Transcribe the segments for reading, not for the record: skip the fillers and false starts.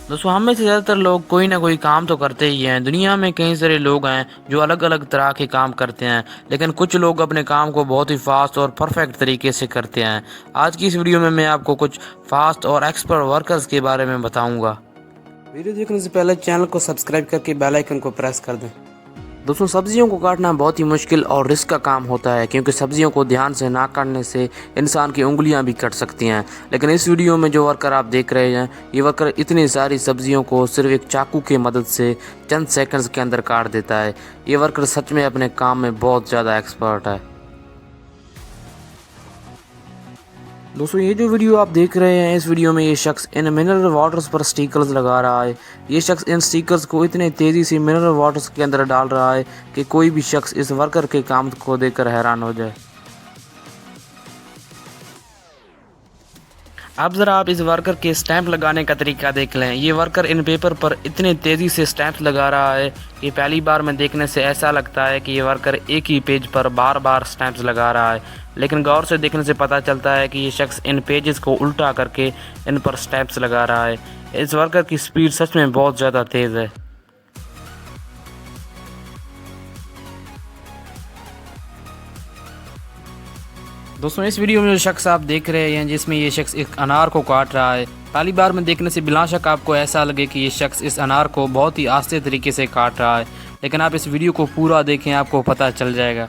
दोस्तों हम में से ज़्यादातर लोग कोई ना कोई काम तो करते ही हैं। दुनिया में कई सारे लोग हैं जो अलग अलग तरह के काम करते हैं, लेकिन कुछ लोग अपने काम को बहुत ही फास्ट और परफेक्ट तरीके से करते हैं। आज की इस वीडियो में मैं आपको कुछ फास्ट और एक्सपर्ट वर्कर्स के बारे में बताऊंगा। वीडियो देखने से पहले चैनल को सब्सक्राइब करके बेल आइकन को प्रेस कर दें। दोस्तों सब्जियों को काटना बहुत ही मुश्किल और रिस्क का काम होता है, क्योंकि सब्जियों को ध्यान से ना काटने से इंसान की उंगलियां भी कट सकती हैं। लेकिन इस वीडियो में जो वर्कर आप देख रहे हैं, ये वर्कर इतनी सारी सब्जियों को सिर्फ एक चाकू की मदद से चंद सेकंड्स के अंदर काट देता है। ये वर्कर सच में अपने काम में बहुत ज़्यादा एक्सपर्ट है। दोस्तों ये जो वीडियो आप देख रहे हैं, इस वीडियो में ये शख्स इन मिनरल वाटर्स पर स्टिकर्स लगा रहा है। ये शख्स इन स्टिकर्स को इतने तेज़ी से मिनरल वाटर्स के अंदर डाल रहा है कि कोई भी शख्स इस वर्कर के काम को देखकर हैरान हो जाए। अब ज़रा आप इस वर्कर के स्टैंप लगाने का तरीका देख लें। ये वर्कर इन पेपर पर इतने तेज़ी से स्टैंप लगा रहा है कि पहली बार में देखने से ऐसा लगता है कि ये वर्कर एक ही पेज पर बार बार स्टैंप्स लगा रहा है, लेकिन गौर से देखने से पता चलता है कि ये शख्स इन पेजेस को उल्टा करके इन पर स्टैंप्स लगा रहा है। इस वर्कर की स्पीड सच में बहुत ज़्यादा तेज़ है। दोस्तों इस वीडियो में जो शख्स आप देख रहे हैं, जिसमें ये शख्स एक अनार को काट रहा है, पहली बार में देखने से बिला शक आपको ऐसा लगे कि ये शख्स इस अनार को बहुत ही आस्ते तरीके से काट रहा है, लेकिन आप इस वीडियो को पूरा देखें, आपको पता चल जाएगा।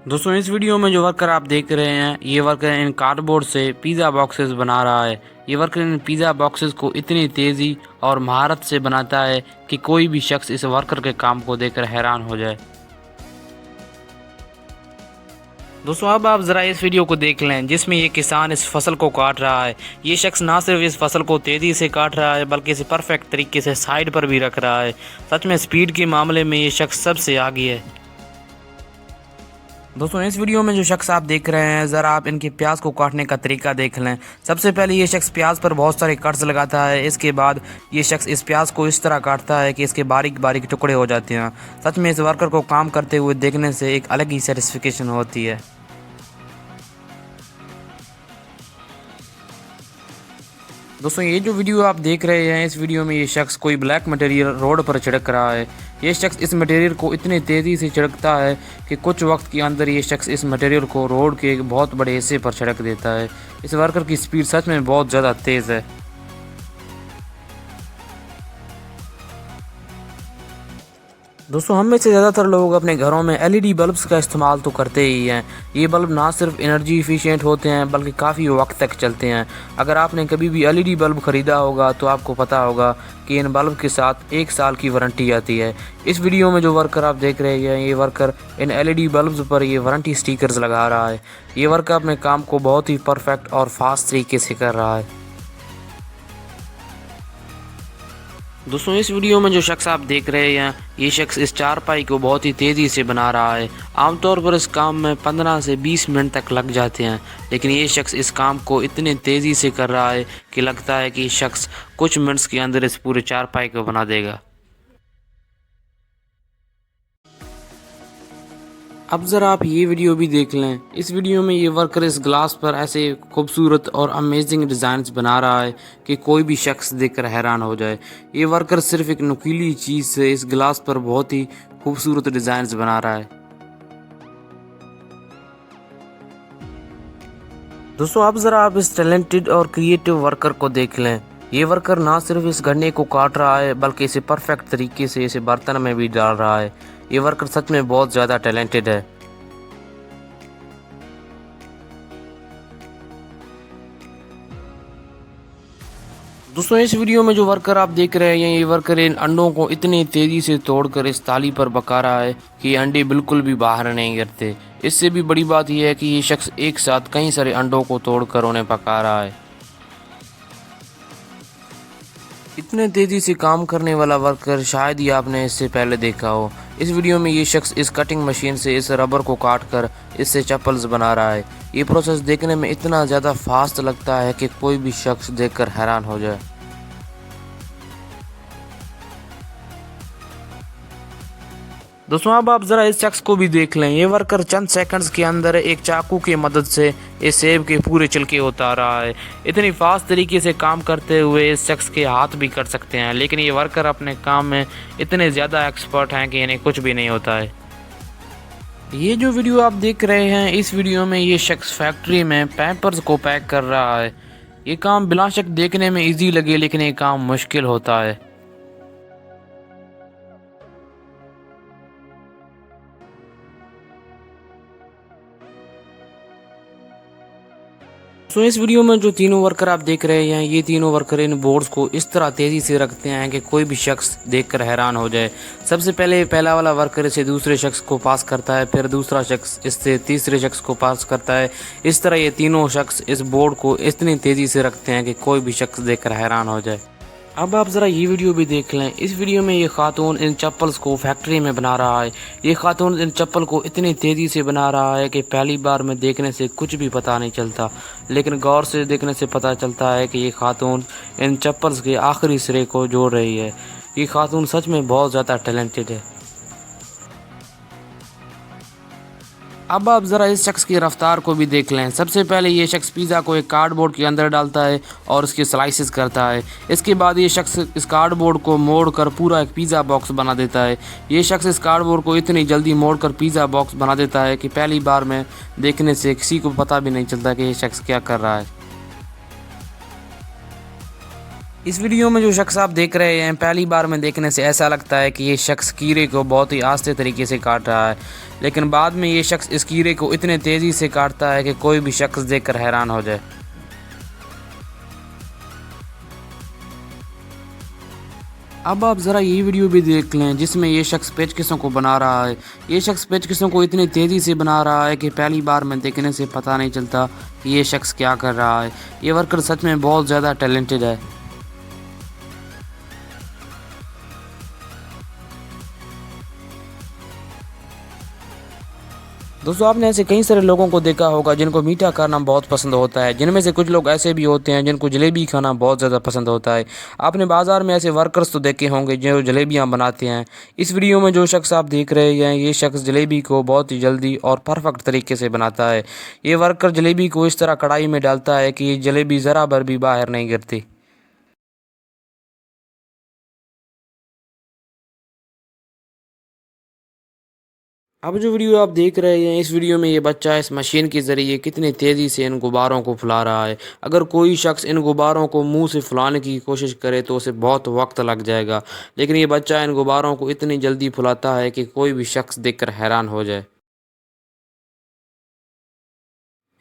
दोस्तों इस वीडियो में जो वर्कर आप देख रहे हैं, ये वर्कर इन कार्डबोर्ड से पिज़्ज़ा बॉक्सेस बना रहा है। ये वर्कर इन पिज़्ज़ा बॉक्सेस को इतनी तेज़ी और महारत से बनाता है कि कोई भी शख्स इस वर्कर के काम को देखकर हैरान हो जाए। दोस्तों अब आप ज़रा इस वीडियो को देख लें, जिसमें ये किसान इस फसल को काट रहा है। ये शख्स ना सिर्फ इस फसल को तेज़ी से काट रहा है, बल्कि इसे परफेक्ट तरीके से साइड पर भी रख रहा है। सच में स्पीड के मामले में ये शख्स सबसे आगे है। दोस्तों इस वीडियो में जो शख्स आप देख रहे हैं, ज़रा आप इनके प्याज को काटने का तरीका देख लें। सबसे पहले ये शख्स प्याज पर बहुत सारे कट्स लगाता है। इसके बाद ये शख्स इस प्याज को इस तरह काटता है कि इसके बारीक बारीक टुकड़े हो जाते हैं। सच में इस वर्कर को काम करते हुए देखने से एक अलग ही सेटिस्फिकेशन होती है। दोस्तों ये जो वीडियो आप देख रहे हैं, इस वीडियो में ये शख्स कोई ब्लैक मटेरियल रोड पर छिड़क रहा है। ये शख्स इस मटेरियल को इतनी तेज़ी से छिड़कता है कि कुछ वक्त के अंदर ये शख्स इस मटेरियल को रोड के एक बहुत बड़े हिस्से पर छिड़क देता है। इस वर्कर की स्पीड सच में बहुत ज़्यादा तेज़ है। दोस्तों हम में से ज़्यादातर लोग अपने घरों में एलईडी बल्ब्स का इस्तेमाल तो करते ही हैं। ये बल्ब ना सिर्फ एनर्जी इफ़िशियंट होते हैं, बल्कि काफ़ी वक्त तक चलते हैं। अगर आपने कभी भी एलईडी बल्ब ख़रीदा होगा तो आपको पता होगा कि इन बल्ब के साथ 1 साल की वारंटी आती है। इस वीडियो में जो वर्कर आप देख रहे हैं, ये वर्कर इन एलईडी बल्ब्स पर ये वारंटी स्टिकर्स लगा रहा है। ये वर्कर अपने काम को बहुत ही परफेक्ट और फास्ट तरीके से कर रहा है। दोस्तों इस वीडियो में जो शख्स आप देख रहे हैं, ये शख्स इस चारपाई को बहुत ही तेज़ी से बना रहा है। आमतौर पर इस काम में 15 से 20 मिनट तक लग जाते हैं, लेकिन ये शख्स इस काम को इतने तेज़ी से कर रहा है कि लगता है कि ये शख्स कुछ मिनट्स के अंदर इस पूरे चारपाई को बना देगा। अब ज़रा आप ये वीडियो भी देख लें। इस वीडियो में ये वर्कर इस ग्लास पर ऐसे खूबसूरत और अमेजिंग डिज़ाइंस बना रहा है कि कोई भी शख्स देखकर हैरान हो जाए। ये वर्कर सिर्फ एक नुकीली चीज़ से इस ग्लास पर बहुत ही खूबसूरत डिज़ाइंस बना रहा है। दोस्तों अब ज़रा आप इस टैलेंटेड और क्रिएटिव वर्कर को देख लें। ये वर्कर ना सिर्फ इस गन्ने को काट रहा है, बल्कि इसे परफेक्ट तरीके से इसे बर्तन में भी डाल रहा है। ये वर्कर सच में बहुत ज़्यादा टैलेंटेड है। दोस्तों इस वीडियो में जो वर्कर आप देख रहे हैं, ये वर्कर इन अंडों को इतनी तेज़ी से तोड़कर इस ताली पर पका रहा है कि ये अंडे बिल्कुल भी बाहर नहीं गिरते। इससे भी बड़ी बात यह है कि ये शख्स एक साथ कई सारे अंडों को तोड़कर उन्हें पका रहा है। इतने तेज़ी से काम करने वाला वर्कर शायद ही आपने इससे पहले देखा हो। इस वीडियो में ये शख्स इस कटिंग मशीन से इस रबर को काट कर इससे चप्पल्स बना रहा है। ये प्रोसेस देखने में इतना ज़्यादा फास्ट लगता है कि कोई भी शख्स देखकर हैरान हो जाए। दोस्तों अब आप ज़रा इस शख्स को भी देख लें। ये वर्कर चंद सेकंड्स के अंदर एक चाकू की मदद से इस सेब के पूरे छिलके उतार रहा है। इतनी फास्ट तरीके से काम करते हुए इस शख्स के हाथ भी कट सकते हैं, लेकिन ये वर्कर अपने काम में इतने ज़्यादा एक्सपर्ट हैं कि इन्हें कुछ भी नहीं होता है। ये जो वीडियो आप देख रहे हैं, इस वीडियो में ये शख्स फैक्ट्री में पैपर्स को पैक कर रहा है। ये काम बिला शक देखने में इजी लगे, लेकिन ये काम मुश्किल होता है। सो इस वीडियो में जो तीनों वर्कर आप देख रहे हैं, ये तीनों वर्कर इन बोर्ड्स को इस तरह तेज़ी से रखते हैं कि कोई भी शख्स देखकर हैरान हो जाए। सबसे पहले पहला वाला वर्कर इसे दूसरे शख्स को पास करता है, फिर दूसरा शख्स इससे तीसरे शख्स को पास करता है। इस तरह ये तीनों शख्स इस बोर्ड को इतनी तेज़ी से रखते हैं कि कोई भी शख्स देखकर हैरान हो जाए। अब आप ज़रा ये वीडियो भी देख लें। इस वीडियो में ये खातून इन चप्पल्स को फैक्ट्री में बना रहा है। ये खातून इन चप्पल को इतनी तेज़ी से बना रहा है कि पहली बार में देखने से कुछ भी पता नहीं चलता, लेकिन गौर से देखने से पता चलता है कि ये खातून इन चप्पल्स के आखिरी सिरे को जोड़ रही है। ये खातून सच में बहुत ज़्यादा टैलेंटेड है। अब आप ज़रा इस शख्स की रफ्तार को भी देख लें। सबसे पहले ये शख्स पिज़्ज़ा को एक कार्डबोर्ड के अंदर डालता है और उसके स्लाइसेस करता है। इसके बाद ये शख्स इस कार्डबोर्ड को मोड़ कर पूरा एक पिज़्ज़ा बॉक्स बना देता है। ये शख्स इस कार्डबोर्ड को इतनी जल्दी मोड़ कर पिज़्ज़ा बॉक्स बना देता है कि पहली बार में देखने से किसी को पता भी नहीं चलता कि ये शख्स क्या कर रहा है। इस वीडियो में जो शख्स आप देख रहे हैं, पहली बार में देखने से ऐसा लगता है कि ये शख्स कीड़े को बहुत ही आस्ते तरीके से काट रहा है, लेकिन बाद में ये शख्स इस कीड़े को इतने तेज़ी से काटता है कि कोई भी शख्स देखकर हैरान हो जाए। अब आप ज़रा ये वीडियो भी देख लें, जिसमें ये शख्स पेचकसों को बना रहा है। ये शख्स पेचकसों को इतनी तेज़ी से बना रहा है कि पहली बार में देखने से पता नहीं चलता कि ये शख्स क्या कर रहा है। ये वर्कर सच में बहुत ज़्यादा टैलेंटेड है। दोस्तों आपने ऐसे कई सारे लोगों को देखा होगा जिनको मीठा खाना बहुत पसंद होता है, जिनमें से कुछ लोग ऐसे भी होते हैं जिनको जलेबी खाना बहुत ज़्यादा पसंद होता है। आपने बाज़ार में ऐसे वर्कर्स तो देखे होंगे जो जलेबियां बनाते हैं। इस वीडियो में जो शख्स आप देख रहे हैं, ये शख्स जलेबी को बहुत ही जल्दी और परफेक्ट तरीके से बनाता है। ये वर्कर जलेबी को इस तरह कढ़ाई में डालता है कि ये जलेबी ज़रा भर भी बाहर नहीं गिरती। अब जो वीडियो आप देख रहे हैं, इस वीडियो में ये बच्चा इस मशीन के ज़रिए कितनी तेज़ी से इन गुब्बारों को फुला रहा है। अगर कोई शख्स इन गुब्बारों को मुंह से फुलाने की कोशिश करे तो उसे बहुत वक्त लग जाएगा, लेकिन ये बच्चा इन गुब्बारों को इतनी जल्दी फुलाता है कि कोई भी शख्स देखकर हैरान हो जाए।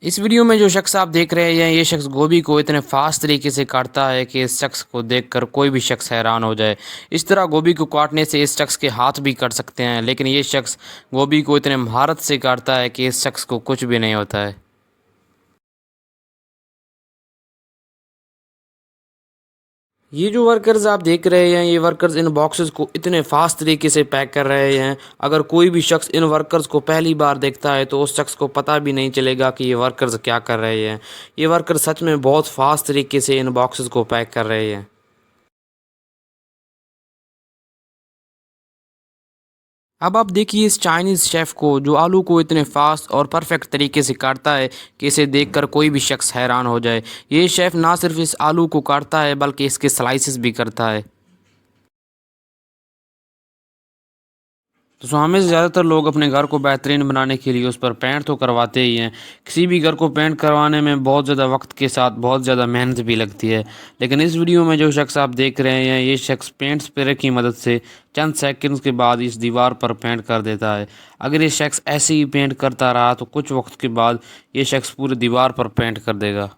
इस वीडियो में जो शख्स आप देख रहे हैं, ये शख्स गोभी को इतने फास्ट तरीके से काटता है कि इस शख्स को देखकर कोई भी शख्स हैरान हो जाए। इस तरह गोभी को काटने से इस शख्स के हाथ भी कट सकते हैं, लेकिन ये शख्स गोभी को इतने महारत से काटता है कि इस शख्स को कुछ भी नहीं होता है। ये जो वर्कर्स आप देख रहे हैं, ये वर्कर्स इन बॉक्सेस को इतने फास्ट तरीके से पैक कर रहे हैं। अगर कोई भी शख्स इन वर्कर्स को पहली बार देखता है तो उस शख्स को पता भी नहीं चलेगा कि ये वर्कर्स क्या कर रहे हैं। ये वर्कर्स सच में बहुत फास्ट तरीके से इन बॉक्सेस को पैक कर रहे हैं। अब आप देखिए इस चाइनीज़ शेफ़ को, जो आलू को इतने फास्ट और परफेक्ट तरीके से काटता है कि इसे देखकर कोई भी शख्स हैरान हो जाए। ये शेफ़ ना सिर्फ इस आलू को काटता है बल्कि इसके स्लाइसेस भी करता है। तो हमें से ज़्यादातर लोग अपने घर को बेहतरीन बनाने के लिए उस पर पेंट तो करवाते ही हैं। किसी भी घर को पेंट करवाने में बहुत ज़्यादा वक्त के साथ बहुत ज़्यादा मेहनत भी लगती है, लेकिन इस वीडियो में जो शख्स आप देख रहे हैं, ये शख्स पेंट स्प्रे की मदद से चंद सेकंड्स के बाद इस दीवार पर पेंट कर देता है। अगर ये शख्स ऐसे ही पेंट करता रहा तो कुछ वक्त के बाद ये शख्स पूरी दीवार पर पेंट कर देगा।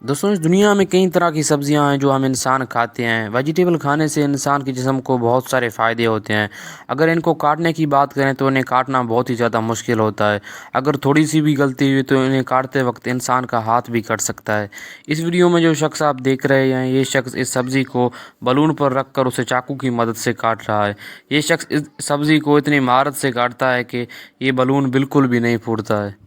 दोस्तों इस दुनिया में कई तरह की सब्जियां हैं जो हम इंसान खाते हैं। वेजिटेबल खाने से इंसान के जिस्म को बहुत सारे फ़ायदे होते हैं। अगर इनको काटने की बात करें तो इन्हें काटना बहुत ही ज़्यादा मुश्किल होता है। अगर थोड़ी सी भी गलती हुई तो इन्हें काटते वक्त इंसान का हाथ भी कट सकता है। इस वीडियो में जो शख्स आप देख रहे हैं, ये शख्स इस सब्ज़ी को बलून पर रख कर उसे चाकू की मदद से काट रहा है। ये शख्स इस सब्ज़ी को इतनी महारत से काटता है कि ये बलून बिल्कुल भी नहीं फूटता है।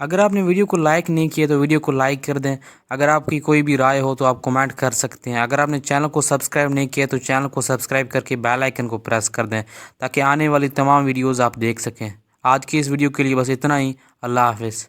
अगर आपने वीडियो को लाइक नहीं किया तो वीडियो को लाइक कर दें। अगर आपकी कोई भी राय हो तो आप कमेंट कर सकते हैं। अगर आपने चैनल को सब्सक्राइब नहीं किया तो चैनल को सब्सक्राइब करके बेल आइकन को प्रेस कर दें ताकि आने वाली तमाम वीडियोज़ आप देख सकें। आज की इस वीडियो के लिए बस इतना ही। अल्लाह हाफिज़।